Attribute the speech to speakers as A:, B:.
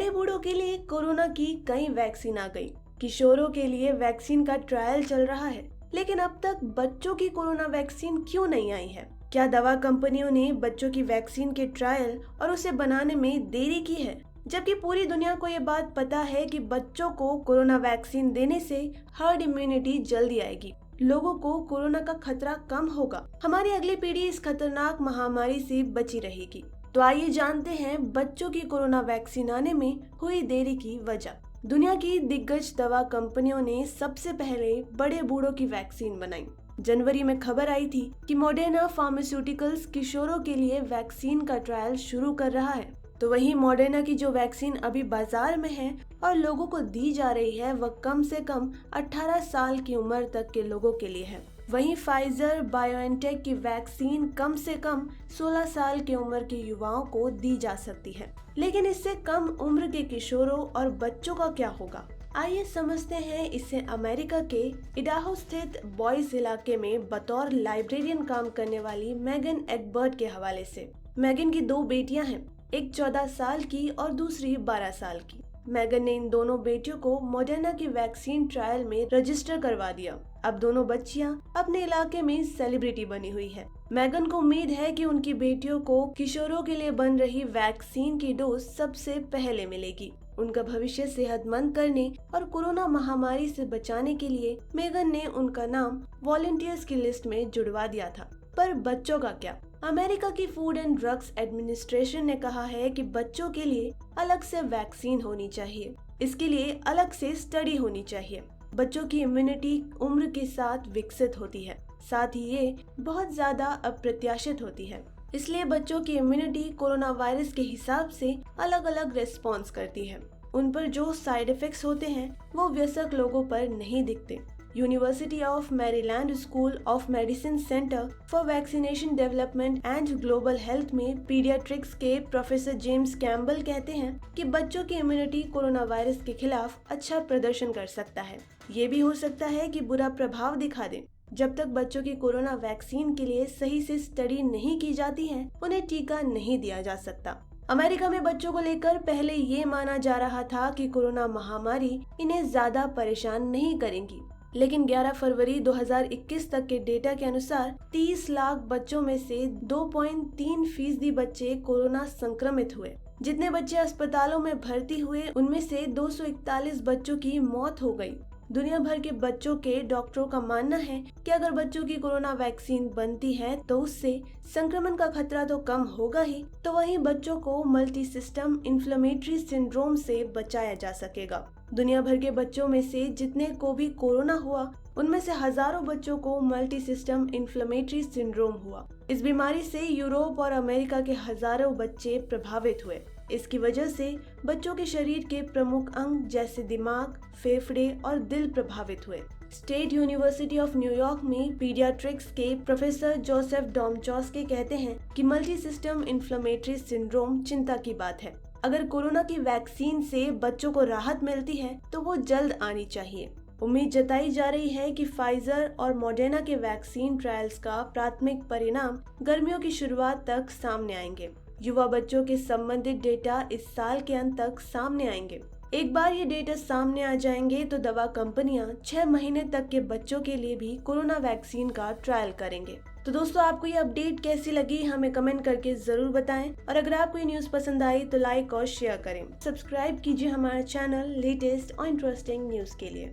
A: बड़े बूढ़ों के लिए कोरोना की कई वैक्सीन आ गई। किशोरों के लिए वैक्सीन का ट्रायल चल रहा है, लेकिन अब तक बच्चों की कोरोना वैक्सीन क्यों नहीं आई है? क्या दवा कंपनियों ने बच्चों की वैक्सीन के ट्रायल और उसे बनाने में देरी की है? जबकि पूरी दुनिया को ये बात पता है कि बच्चों को कोरोना वैक्सीन देने से हर्ड इम्यूनिटी जल्दी आएगी, लोगों को कोरोना का खतरा कम होगा, हमारी अगली पीढ़ी इस खतरनाक महामारी से बची रहेगी। तो आइए जानते हैं बच्चों की कोरोना वैक्सीन आने में हुई देरी की वजह। दुनिया की दिग्गज दवा कंपनियों ने सबसे पहले बड़े बूढ़ों की वैक्सीन बनाई। जनवरी में खबर आई थी कि मॉडर्ना फार्मास्यूटिकल्स किशोरों के लिए वैक्सीन का ट्रायल शुरू कर रहा है। तो वहीं मॉडर्ना की जो वैक्सीन अभी बाजार में है और लोगों को दी जा रही है, वह कम से कम 18 साल की उम्र तक के लोगों के लिए है। वहीं फाइजर बायोएनटेक की वैक्सीन कम से कम 16 साल की उम्र के युवाओं को दी जा सकती है। लेकिन इससे कम उम्र के किशोरों और बच्चों का क्या होगा? आइए समझते हैं इसे। अमेरिका के इडाहो स्थित बॉयज इलाके में बतौर लाइब्रेरियन काम करने वाली मैगन एगबर्ट के हवाले से। मैगन की 2 बेटियां हैं, एक 14 साल की और दूसरी 12 साल की। मैगन ने इन दोनों बेटियों को मॉडर्ना की वैक्सीन ट्रायल में रजिस्टर करवा दिया। अब दोनों बच्चियां अपने इलाके में सेलिब्रिटी बनी हुई है। मैगन को उम्मीद है कि उनकी बेटियों को किशोरों के लिए बन रही वैक्सीन की डोज सबसे पहले मिलेगी। उनका भविष्य सेहतमंद करने और कोरोना महामारी से बचाने के लिए मैगन ने उनका नाम वॉलंटियर्स की लिस्ट में जुड़वा दिया था। पर बच्चों का क्या? अमेरिका की फूड एंड ड्रग्स एडमिनिस्ट्रेशन ने कहा है कि बच्चों के लिए अलग से वैक्सीन होनी चाहिए। इसके लिए अलग से स्टडी होनी चाहिए। बच्चों की इम्यूनिटी उम्र के साथ विकसित होती है, साथ ही ये बहुत ज्यादा अप्रत्याशित होती है। इसलिए बच्चों की इम्यूनिटी कोरोना वायरस के हिसाब से अलग अलग रेस्पॉन्स करती है। उन पर जो साइड इफेक्ट्स होते हैं वो वयस्क लोगों पर नहीं दिखते। University of Maryland school of medicine centre for vaccination development and global health में पीडियाट्रिक्स के प्रोफेसर जेम्स कैम्बल कहते हैं कि बच्चों की इम्यूनिटी कोरोना वायरस के खिलाफ अच्छा प्रदर्शन कर सकता है। ये भी हो सकता है कि बुरा प्रभाव दिखा दे। जब तक बच्चों की कोरोना वैक्सीन के लिए सही से स्टडी नहीं की जाती है, उन्हें टीका नहीं दिया जा सकता। अमेरिका में बच्चों को लेकर पहले ये माना जा रहा था कि कोरोना महामारी इन्हें ज्यादा परेशान नहीं करेगी, लेकिन 11 फरवरी 2021 तक के डेटा के अनुसार 30 लाख बच्चों में से 2.3% बच्चे कोरोना संक्रमित हुए। जितने बच्चे अस्पतालों में भर्ती हुए, उनमें से 241 बच्चों की मौत हो गई। दुनिया भर के बच्चों के डॉक्टरों का मानना है कि अगर बच्चों की कोरोना वैक्सीन बनती है तो उससे संक्रमण का खतरा तो कम होगा ही, तो वहीं बच्चों को मल्टी सिस्टम इन्फ्लेमेटरी सिंड्रोम से बचाया जा सकेगा। दुनिया भर के बच्चों में से जितने को भी कोरोना हुआ, उनमें से हजारों बच्चों को मल्टी सिस्टम इन्फ्लेमेटरी सिंड्रोम हुआ। इस बीमारी से यूरोप और अमेरिका के हजारों बच्चे प्रभावित हुए। इसकी वजह से बच्चों के शरीर के प्रमुख अंग जैसे दिमाग, फेफड़े और दिल प्रभावित हुए। स्टेट यूनिवर्सिटी ऑफ न्यूयॉर्क में पीडियाट्रिक्स के प्रोफेसर जोसेफ डोमचॉस्की कहते हैं कि मल्टी सिस्टम इन्फ्लेमेटरी सिंड्रोम चिंता की बात है। अगर कोरोना की वैक्सीन से बच्चों को राहत मिलती है तो वो जल्द आनी चाहिए। उम्मीद जताई जा रही है कि फाइजर और मॉडर्ना के वैक्सीन ट्रायल्स का प्राथमिक परिणाम गर्मियों की शुरुआत तक सामने आएंगे। युवा बच्चों के संबंधित डेटा इस साल के अंत तक सामने आएंगे। एक बार ये डेटा सामने आ जाएंगे तो दवा कंपनियां 6 महीने तक के बच्चों के लिए भी कोरोना वैक्सीन का ट्रायल करेंगे। तो दोस्तों, आपको ये अपडेट कैसी लगी हमें कमेंट करके जरूर बताएं, और अगर आपको ये न्यूज पसंद आई तो लाइक और शेयर करें। सब्सक्राइब कीजिए हमारा चैनल लेटेस्ट और इंटरेस्टिंग न्यूज के लिए।